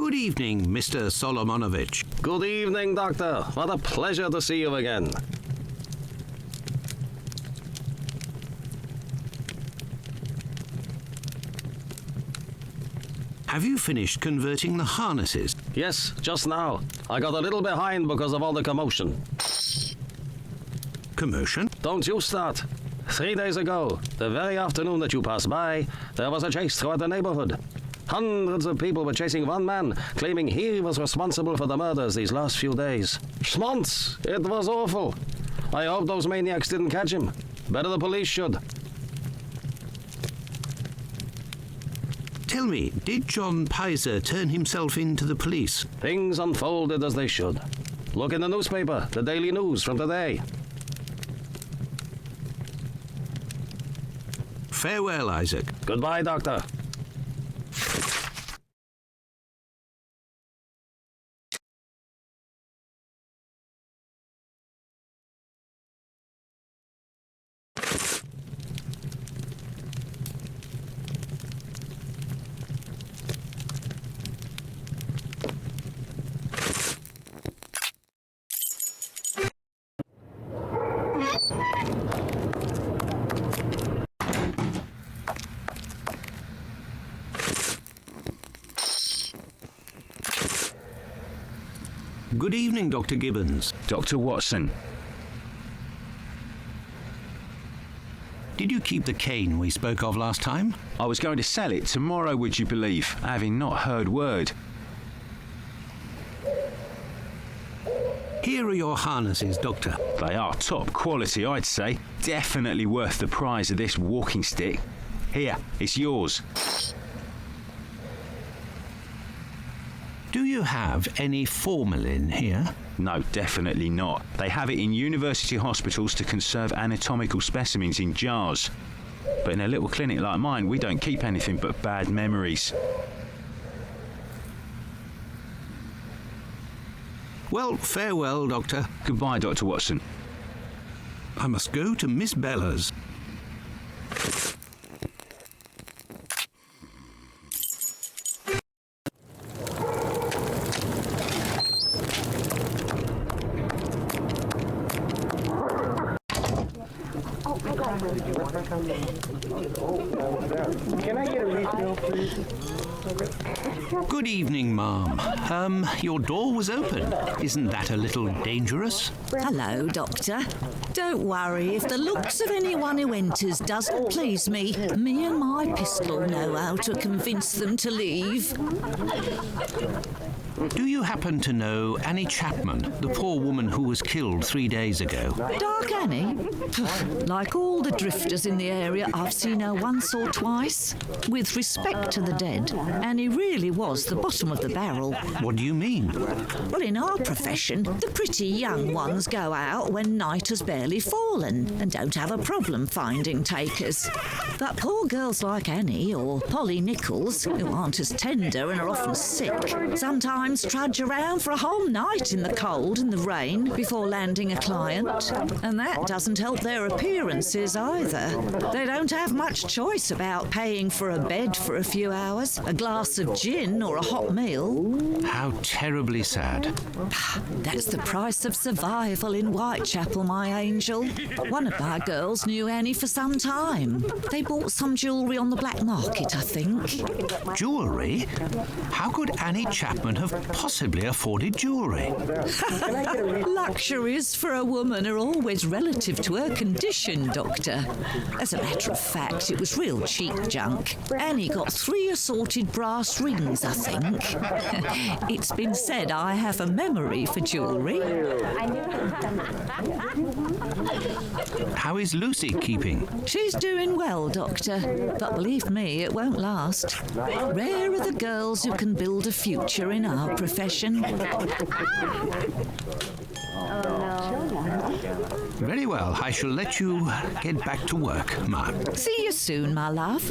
Good evening, Mr. Solomonovich. Good evening, Doctor. What a pleasure to see you again. Have you finished converting the harnesses? Yes, just now. I got a little behind because of all the commotion. Commotion? Don't you start. 3 days ago, the very afternoon that you passed by, there was a chase throughout the neighborhood. Hundreds of people were chasing one man, claiming he was responsible for the murders these last few days. Schmonz! It was awful. I hope those maniacs didn't catch him. Better the police should. Tell me, did John Pizer turn himself in to the police? Things unfolded as they should. Look in the newspaper, the Daily News from today. Farewell, Isaac. Goodbye, Doctor. Good evening, Dr. Gibbons. Dr. Watson. Did you keep the cane we spoke of last time? I was going to sell it tomorrow, would you believe, having not heard word. Here are your harnesses, Doctor. They are top quality, I'd say. Definitely worth the price of this walking stick. Here, it's yours. Do you have any formalin here? No, definitely not. They have it in university hospitals to conserve anatomical specimens in jars. But in a little clinic like mine, we don't keep anything but bad memories. Well, farewell, Doctor. Goodbye, Dr. Watson. I must go to Miss Bella's. Can I get a refill, please? Good evening, ma'am. Your door was open. Isn't that a little dangerous? Hello, Doctor. Don't worry if the looks of anyone who enters doesn't please me. Me and my pistol know how to convince them to leave. Do you happen to know Annie Chapman, the poor woman who was killed 3 days ago? Dark Annie? Like all the drifters in the area, I've seen her once or twice. With respect to the dead, Annie really was the bottom of the barrel. What do you mean? Well, in our profession, the pretty young ones go out when night has barely fallen and don't have a problem finding takers. But poor girls like Annie or Polly Nichols, who aren't as tender and are often sick, sometimes trudge around for a whole night in the cold and the rain before landing a client. And that doesn't help their appearances either. They don't have much choice about paying for a bed for a few hours, a glass of gin or a hot meal. How terribly sad. That's the price of survival in Whitechapel, my angel. One of my girls knew Annie for some time. They bought some jewellery on the black market, I think. Jewellery? How could Annie Chapman have possibly afforded jewellery? Luxuries for a woman are always relative to her condition, Doctor. As a matter of fact, it was real cheap junk. Annie got 3 assorted brass rings, I think. It's been said I have a memory for jewellery. How is Lucy keeping? She's doing well, Doctor. But believe me, it won't last. Rare are the girls who can build a future in our profession. Very well, I shall let you get back to work, Mark. See you soon, my love.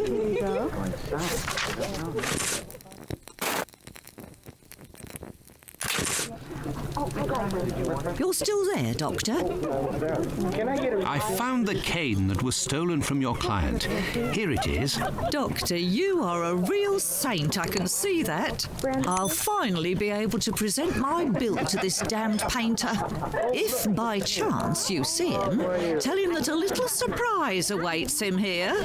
You're still there, Doctor? I found the cane that was stolen from your client. Here it is. Doctor, you are a real saint, I can see that. I'll finally be able to present my bill to this damned painter. If by chance you see him, tell him that a little surprise awaits him here.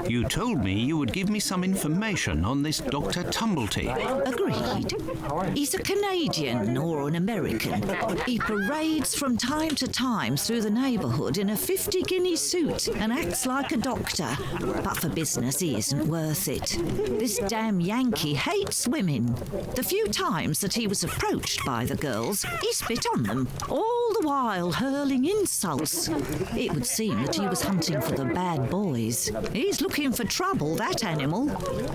You told me you would give me some information on this Dr. Tumblety. Agreed. He's a Canadian or an American. He parades from time to time through the neighbourhood in a 50-guinea suit and acts like a doctor. But for business, he isn't worth it. This damn Yankee hates women. The few times that he was approached by the girls, he spit on them, all the while hurling insults. It would seem that he was hunting for the bad boys. He's looking for trouble, that animal.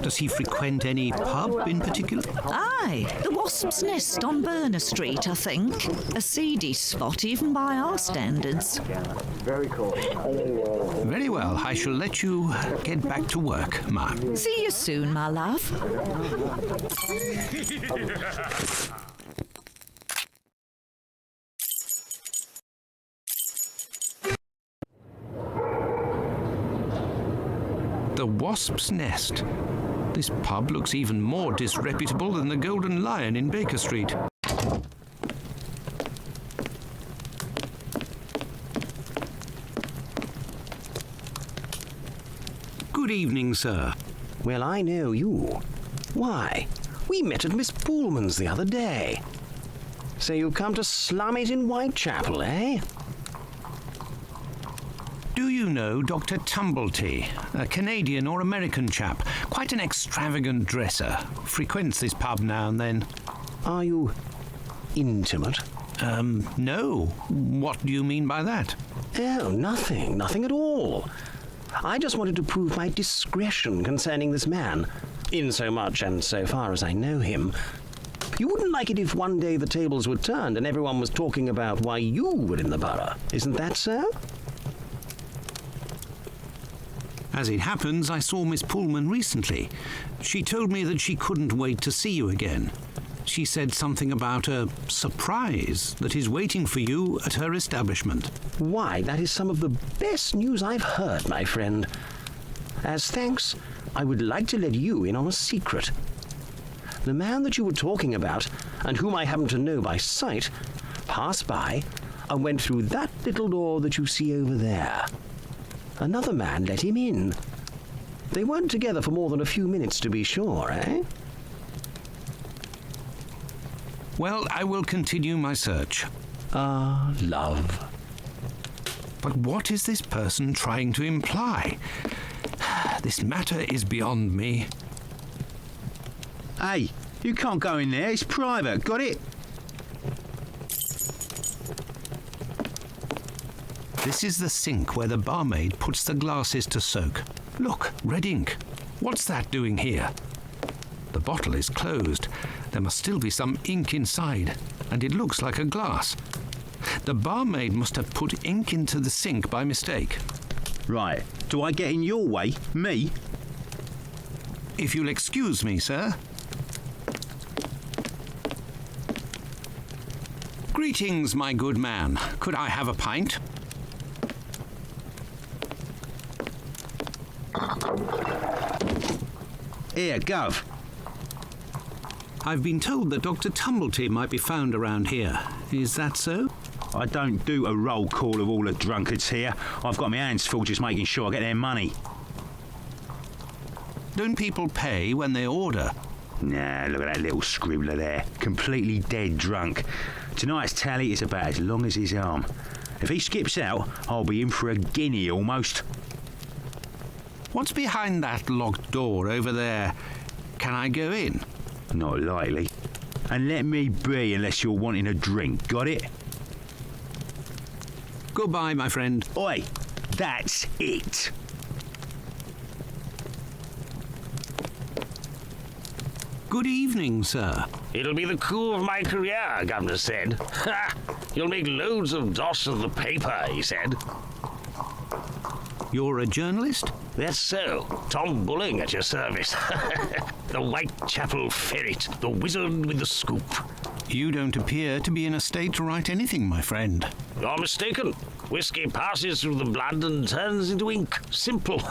Does he frequent any pub in particular? Aye, the Wasp's Nest on Burner Street, I think. A seedy spot even by our standards. Very cool. Very well. I shall let you get back to work, Ma. See you soon, my love. The Wasp's Nest. This pub looks even more disreputable than the Golden Lion in Baker Street. Good evening, sir. Well, I know you. Why, we met at Miss Poolman's the other day. So you've come to slum it in Whitechapel, eh? Do you know Dr. Tumblety, a Canadian or American chap? Quite an extravagant dresser. Frequents this pub now and then. Are you intimate? No. What do you mean by that? Oh, nothing at all. I just wanted to prove my discretion concerning this man, in so much and so far as I know him. You wouldn't like it if one day the tables were turned and everyone was talking about why you were in the borough, isn't that so? As it happens, I saw Miss Pullman recently. She told me that she couldn't wait to see you again. She said something about a surprise that is waiting for you at her establishment. Why, that is some of the best news I've heard, my friend. As thanks, I would like to let you in on a secret. The man that you were talking about, and whom I happen to know by sight, passed by and went through that little door that you see over there. Another man let him in. They weren't together for more than a few minutes, to be sure, eh? Well, I will continue my search. Ah, love. But what is this person trying to imply? This matter is beyond me. Hey, you can't go in there. It's private. Got it? This is the sink where the barmaid puts the glasses to soak. Look, red ink. What's that doing here? The bottle is closed. There must still be some ink inside, and it looks like a glass. The barmaid must have put ink into the sink by mistake. Right. Do I get in your way? Me? If you'll excuse me, sir. Greetings, my good man. Could I have a pint? Here, Gov. I've been told that Dr. Tumblety might be found around here. Is that so? I don't do a roll call of all the drunkards here. I've got my hands full just making sure I get their money. Don't people pay when they order? Nah, look at that little scribbler there. Completely dead drunk. Tonight's tally is about as long as his arm. If he skips out, I'll be in for a guinea almost. What's behind that locked door over there? Can I go in? Not likely. And let me be unless you're wanting a drink. Got it? Goodbye, my friend. Oi, that's it. Good evening, sir. It'll be the coup of my career, Governor said. Ha! You'll make loads of dots of the paper, he said. You're a journalist? That's so. Tom Bulling at your service. The Whitechapel ferret, the wizard with the scoop. You don't appear to be in a state to write anything, my friend. You're mistaken. Whiskey passes through the blood and turns into ink. Simple.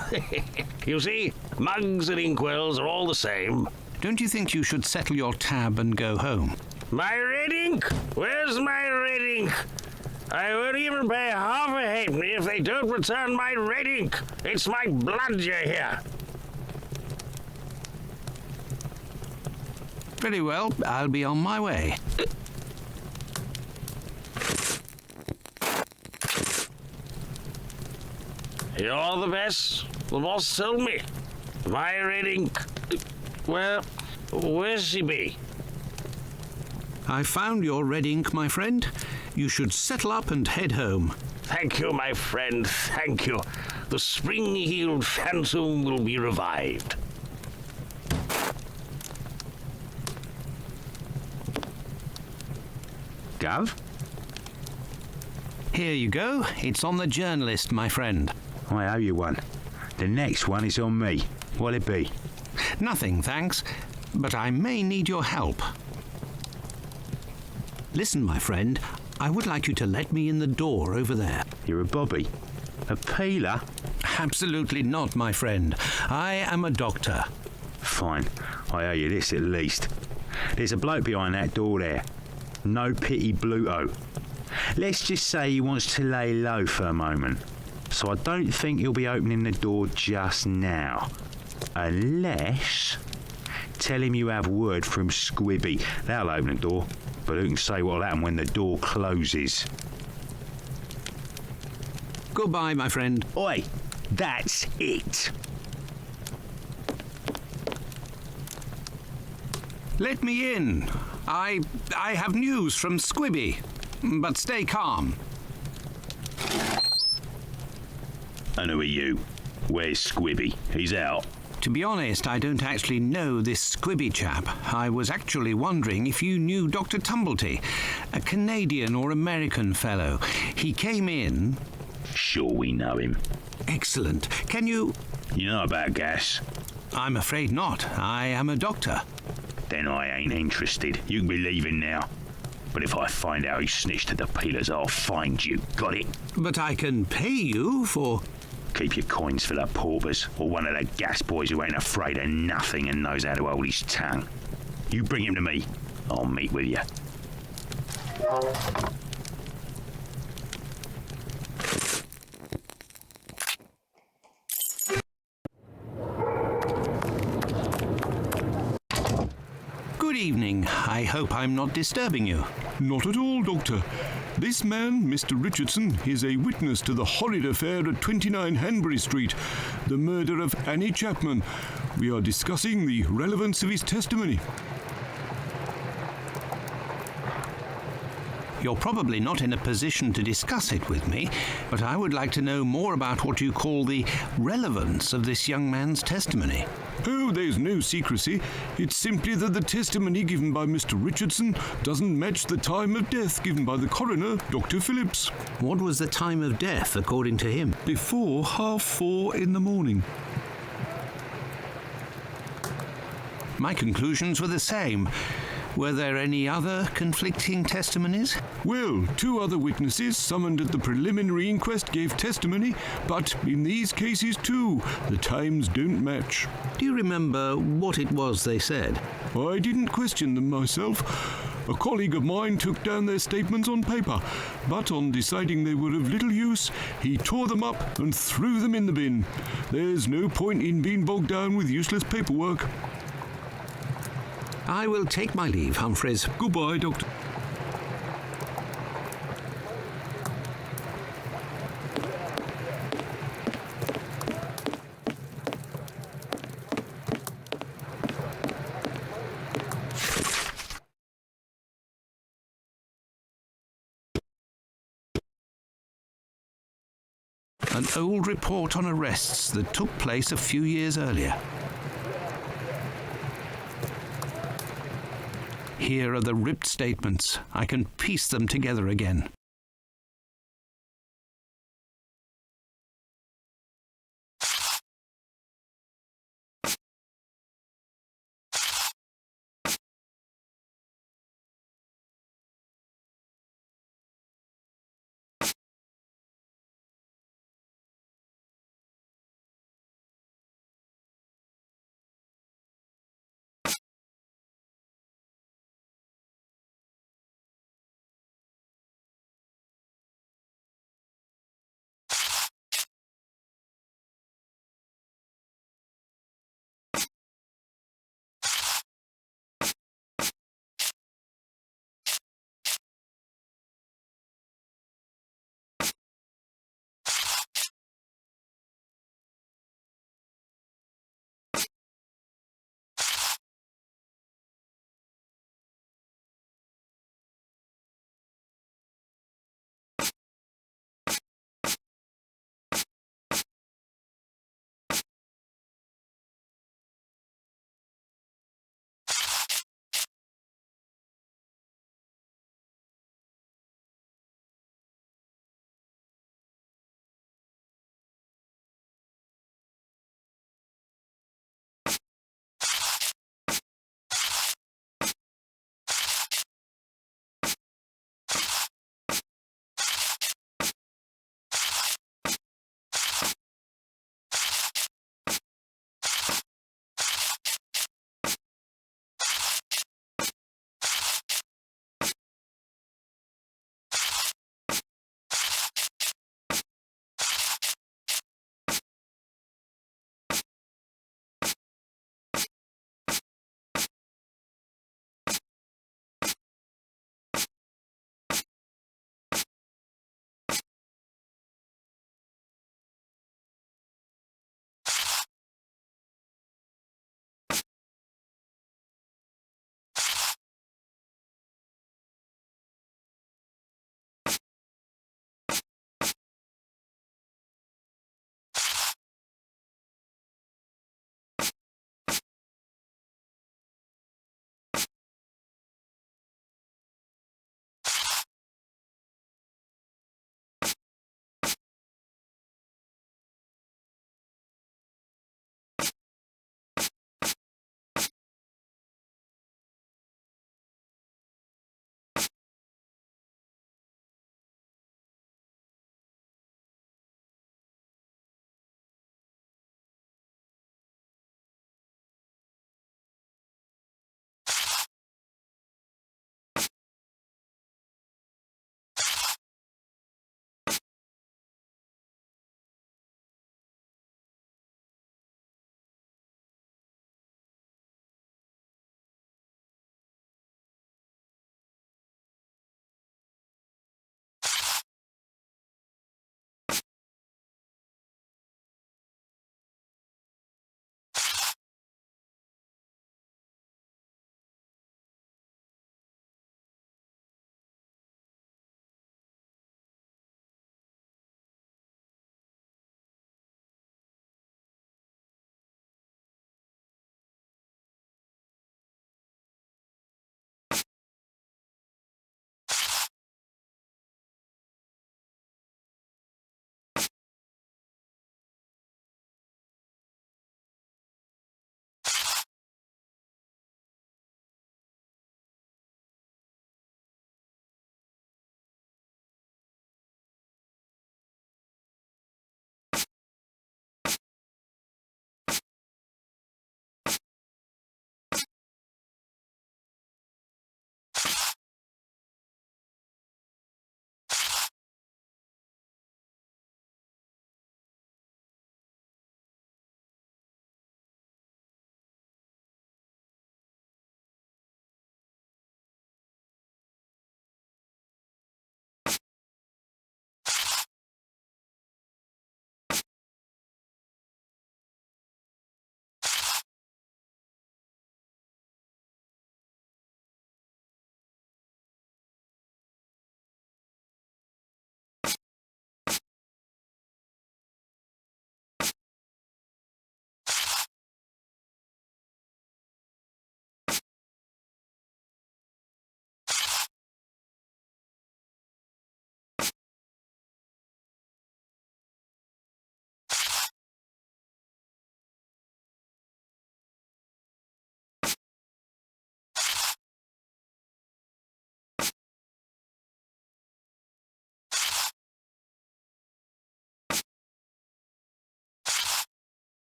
You see, mugs and inkwells are all the same. Don't you think you should settle your tab and go home? My red ink? Where's my red ink? I won't even pay half a halfpenny if they don't return my red ink. It's my blood, you hear? Very well, I'll be on my way. You're the best. The boss told me. My red ink. Where's she be? I found your red ink, my friend. You should settle up and head home. Thank you, my friend, thank you. The spring-heeled phantom will be revived. Gov? Here you go. It's on the journalist, my friend. I owe you one. The next one is on me. What'll it be? Nothing, thanks. But I may need your help. Listen, my friend. I would like you to let me in the door over there. You're a bobby. A peeler? Absolutely not, my friend. I am a doctor. Fine. I owe you this at least. There's a bloke behind that door there. No pity Bluto. Let's just say he wants to lay low for a moment. So I don't think he'll be opening the door just now. Unless... Tell him you have word from Squibby. They'll open the door. But who can say what'll happen when the door closes? Goodbye, my friend. Oi, that's it. Let me in. I have news from Squibby. But stay calm. And who are you? Where's Squibby? He's out. To be honest, I don't actually know this Squibby chap. I was actually wondering if you knew Dr. Tumblety, a Canadian or American fellow. He came in... Sure we know him. Excellent. Can you... You know about gas? I'm afraid not. I am a doctor. Then I ain't interested. You can be leaving now. But if I find out he snitched to the peelers, I'll find you. Got it? But I can pay you for... Keep your coins for the paupers, or one of the gas boys who ain't afraid of nothing and knows how to hold his tongue. You bring him to me. I'll meet with you. Good evening. I hope I'm not disturbing you. Not at all, Doctor. This man, Mr. Richardson, is a witness to the horrid affair at 29 Hanbury Street, the murder of Annie Chapman. We are discussing the relevance of his testimony. You're probably not in a position to discuss it with me, but I would like to know more about what you call the relevance of this young man's testimony. Oh, there's no secrecy. It's simply that the testimony given by Mr. Richardson doesn't match the time of death given by the coroner, Dr. Phillips. What was the time of death, according to him? Before 4:30 in the morning. My conclusions were the same. Were there any other conflicting testimonies? Well, 2 other witnesses summoned at the preliminary inquest gave testimony, but in these cases too, the times don't match. Do you remember what it was they said? I didn't question them myself. A colleague of mine took down their statements on paper, but on deciding they were of little use, he tore them up and threw them in the bin. There's no point in being bogged down with useless paperwork. I will take my leave, Humphreys. Goodbye, Doctor. An old report on arrests that took place a few years earlier. Here are the ripped statements. I can piece them together again.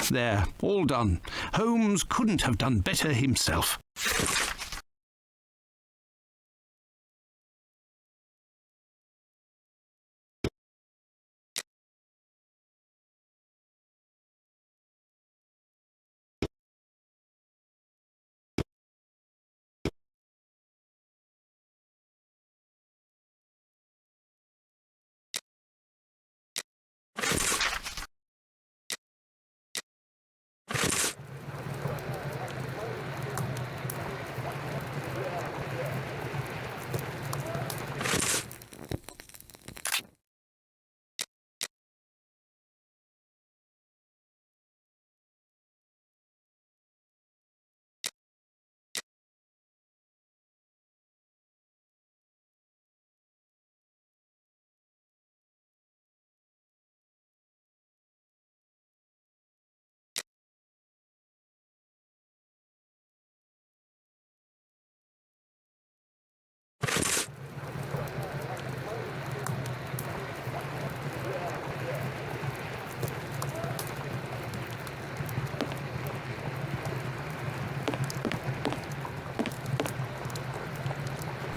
There, all done. Holmes couldn't have done better himself.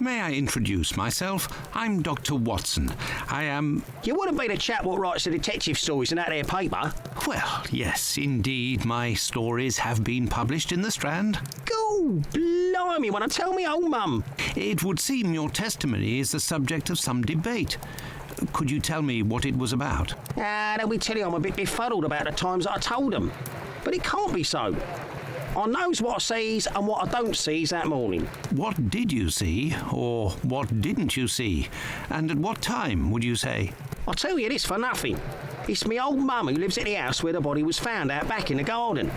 May I introduce myself? I'm Dr. Watson. I am... You wouldn't be the chap what writes the detective stories in that there paper? Well, yes, indeed, my stories have been published in the Strand. Go blimey, wanna tell me old mum? It would seem your testimony is the subject of some debate. Could you tell me what it was about? They'll be telling I'm a bit befuddled about the times I told them. But it can't be so. I knows what I sees and what I don't sees that morning. What did you see, or what didn't you see? And at what time, would you say? I'll tell you this for nothing. It's me old mum who lives at the house where the body was found out back in the garden.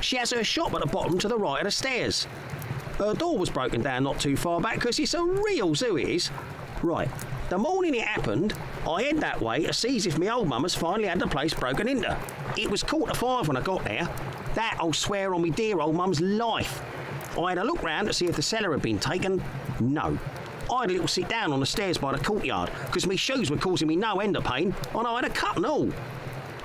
She has her shop at the bottom to the right of the stairs. Her door was broken down not too far back because it's a real zoo it is. Right, the morning it happened, I head that way to see if me old mum has finally had the place broken into. It was 4:45 when I got there. That I'll swear on me dear old mum's life. I had a look round to see if the cellar had been taken. No. I had a little sit down on the stairs by the courtyard because my shoes were causing me no end of pain and I had a cut and all.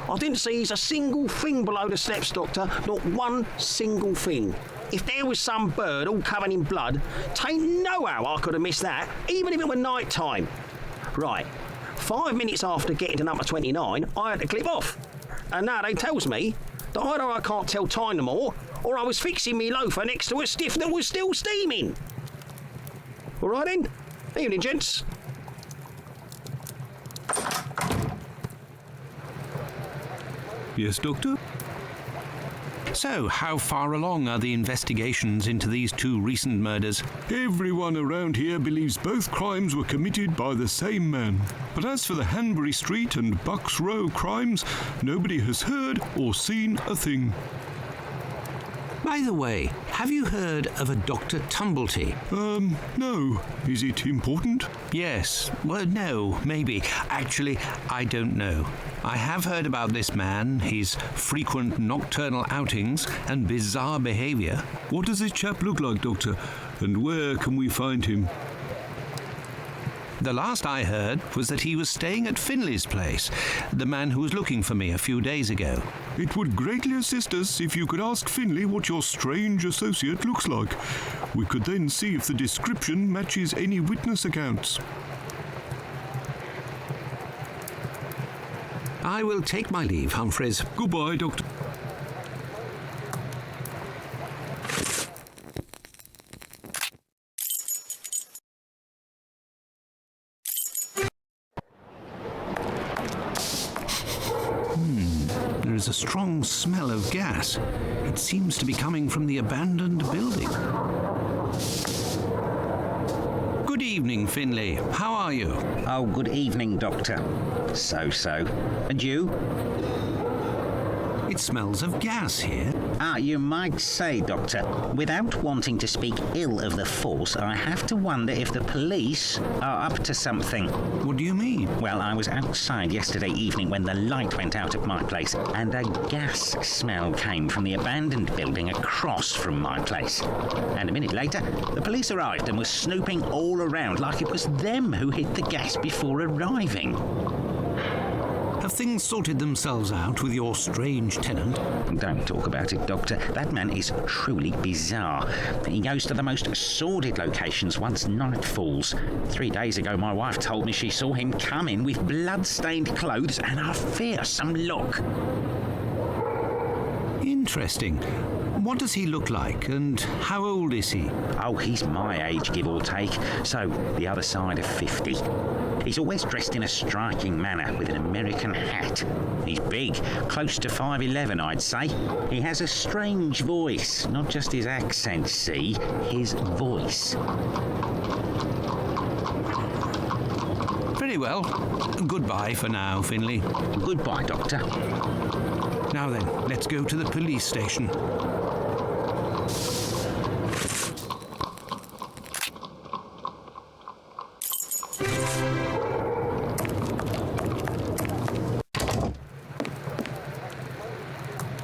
I didn't see a single thing below the steps, Doctor, not one single thing. If there was some bird all covered in blood, tain't no how I could have missed that, even if it were night time. Right, 5 minutes after getting to number 29, I had to clip off. And now they tells me that either I can't tell time no more, or I was fixing me loafer next to a stiff that was still steaming. All right then. Evening, gents. Yes, Doctor? So, how far along are the investigations into these two recent murders? Everyone around here believes both crimes were committed by the same man. But as for the Hanbury Street and Bucks Row crimes, nobody has heard or seen a thing. By the way, have you heard of a Dr. Tumblety? No. Is it important? Yes. Well, no, maybe. Actually, I don't know. I have heard about this man, his frequent nocturnal outings and bizarre behaviour. What does this chap look like, Doctor? And where can we find him? The last I heard was that he was staying at Finley's place, the man who was looking for me a few days ago. It would greatly assist us if you could ask Finley what your strange associate looks like. We could then see if the description matches any witness accounts. I will take my leave, Humphreys. Goodbye, Doctor. There is a strong smell of gas. It seems to be coming from the abandoned building. Good evening, Finley. How are you? Oh, good evening, Doctor. So. And you? It smells of gas here. You might say, Doctor, without wanting to speak ill of the force, I have to wonder if the police are up to something. What do you mean? Well, I was outside yesterday evening when the light went out at my place, and a gas smell came from the abandoned building across from my place. And a minute later, the police arrived and were snooping all around like it was them who hit the gas before arriving. Have Have things sorted themselves out with your strange tenant? Don't talk about it, Doctor. That man is truly bizarre. He goes to the most sordid locations once night falls. 3 days ago, my wife told me she saw him come in with blood-stained clothes and a fearsome look. Interesting. What does he look like, and how old is he? Oh, he's my age, give or take, so the other side of 50. He's always dressed in a striking manner with an American hat. He's big, close to 5'11", I'd say. He has a strange voice, not just his accent, see, his voice. Very well. Goodbye for now, Finley. Goodbye, Doctor. Now then, let's go to the police station.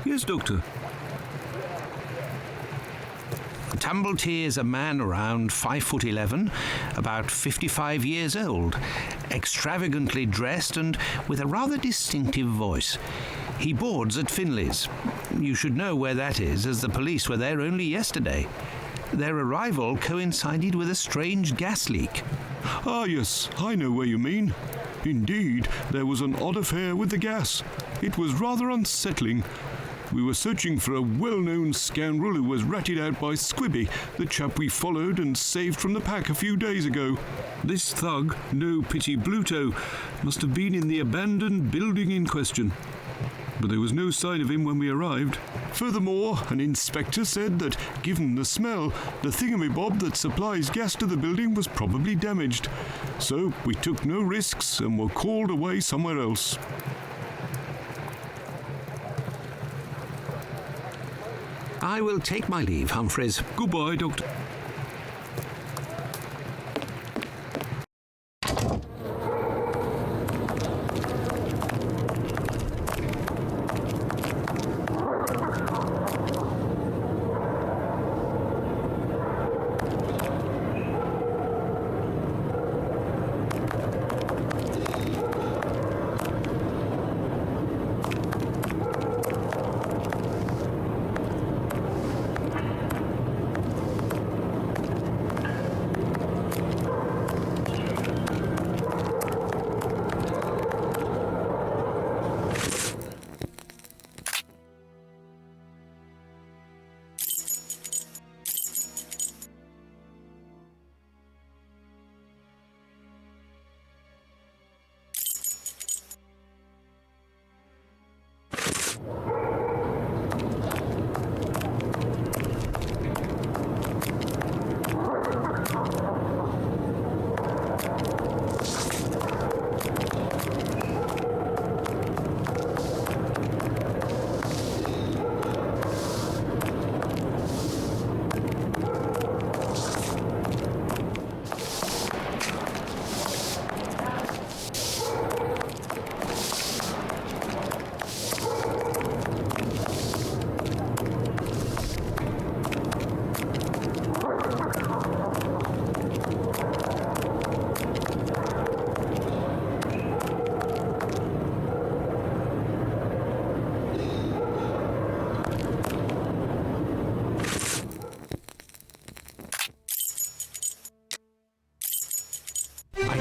Yes, Doctor. Tumblety is a man around 5'11", about 55 years old, extravagantly dressed and with a rather distinctive voice. He boards at Finley's. You should know where that is, as the police were there only yesterday. Their arrival coincided with a strange gas leak. Ah, yes, I know where you mean. Indeed, there was an odd affair with the gas. It was rather unsettling. We were searching for a well-known scoundrel who was ratted out by Squibby, the chap we followed and saved from the pack a few days ago. This thug, No Pity Bluto, must have been in the abandoned building in question. But there was no sign of him when we arrived. Furthermore, an inspector said that, given the smell, the thingamabob that supplies gas to the building was probably damaged. So we took no risks and were called away somewhere else. I will take my leave, Humphreys. Goodbye, Doctor.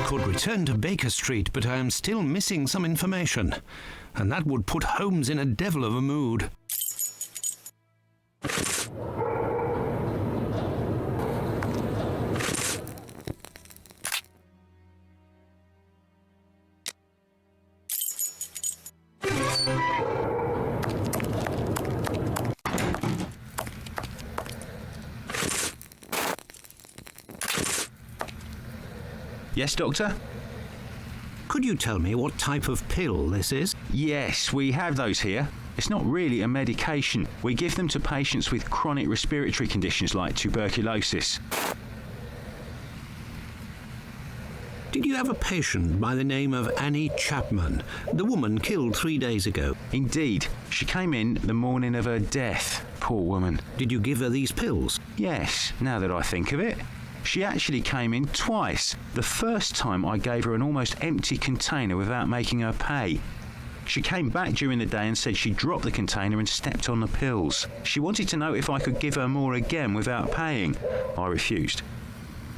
Could return to Baker Street, but I am still missing some information, and that would put Holmes in a devil of a mood. Yes, Doctor? Could you tell me what type of pill this is? Yes, we have those here. It's not really a medication. We give them to patients with chronic respiratory conditions like tuberculosis. Did you have a patient by the name of Annie Chapman, the woman killed 3 days ago? Indeed. She came in the morning of her death. Poor woman. Did you give her these pills? Yes, now that I think of it. She actually came in twice. The first time I gave her an almost empty container without making her pay. She came back during the day and said she dropped the container and stepped on the pills. She wanted to know if I could give her more again without paying. I refused.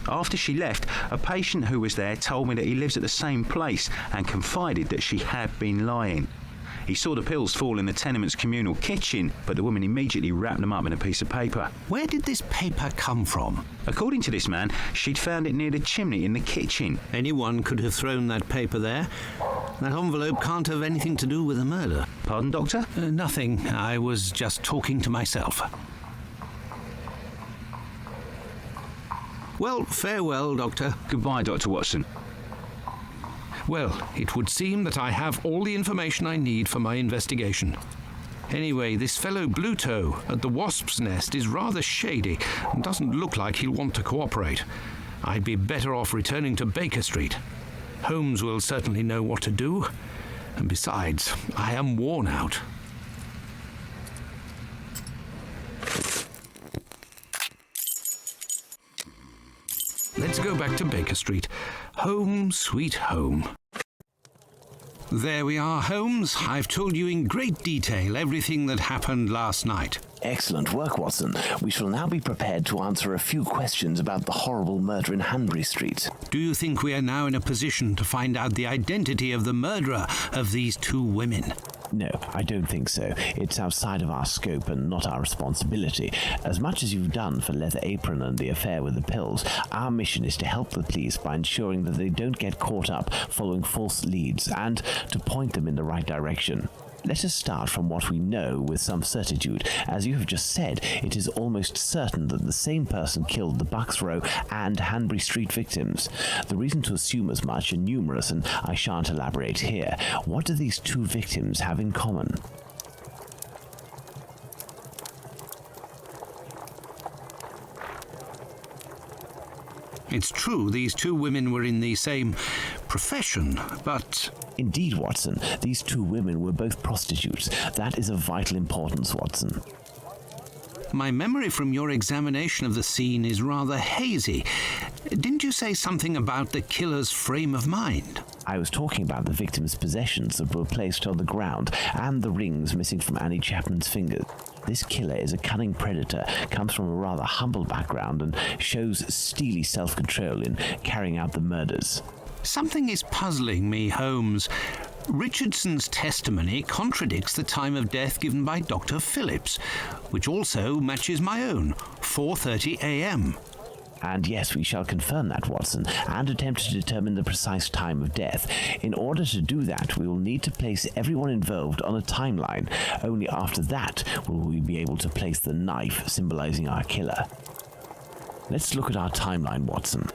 After she left, a patient who was there told me that he lives at the same place and confided that she had been lying. He saw the pills fall in the tenement's communal kitchen, but the woman immediately wrapped them up in a piece of paper. Where did this paper come from? According to this man, she'd found it near the chimney in the kitchen. Anyone could have thrown that paper there. That envelope can't have anything to do with the murder. Pardon, Doctor? Nothing. I was just talking to myself. Well, farewell, Doctor. Goodbye, Dr. Watson. Well, it would seem that I have all the information I need for my investigation. Anyway, this fellow Bluto at the Wasp's Nest is rather shady and doesn't look like he'll want to cooperate. I'd be better off returning to Baker Street. Holmes will certainly know what to do. And besides, I am worn out. Let's go back to Baker Street. Home, sweet home. There we are, Holmes. I've told you in great detail everything that happened last night. Excellent work, Watson. We shall now be prepared to answer a few questions about the horrible murder in Hanbury Street. Do you think we are now in a position to find out the identity of the murderer of these two women? No, I don't think so. It's outside of our scope and not our responsibility. As much as you've done for Leather Apron and the affair with the pills, our mission is to help the police by ensuring that they don't get caught up following false leads and to point them in the right direction. Let us start from what we know with some certitude. As you have just said, it is almost certain that the same person killed the Bucks Row and Hanbury Street victims. The reason to assume as much are numerous, and I shan't elaborate here. What do these two victims have in common? It's true these two women were in the same profession, but... Indeed, Watson. These two women were both prostitutes. That is of vital importance, Watson. My memory from your examination of the scene is rather hazy. Didn't you say something about the killer's frame of mind? I was talking about the victim's possessions that were placed on the ground and the rings missing from Annie Chapman's fingers. This killer is a cunning predator, comes from a rather humble background and shows steely self-control in carrying out the murders. Something is puzzling me, Holmes. Richardson's testimony contradicts the time of death given by Dr. Phillips, which also matches my own, 4:30 a.m. And yes, we shall confirm that, Watson, and attempt to determine the precise time of death. In order to do that, we will need to place everyone involved on a timeline. Only after that will we be able to place the knife symbolizing our killer. Let's look at our timeline, Watson.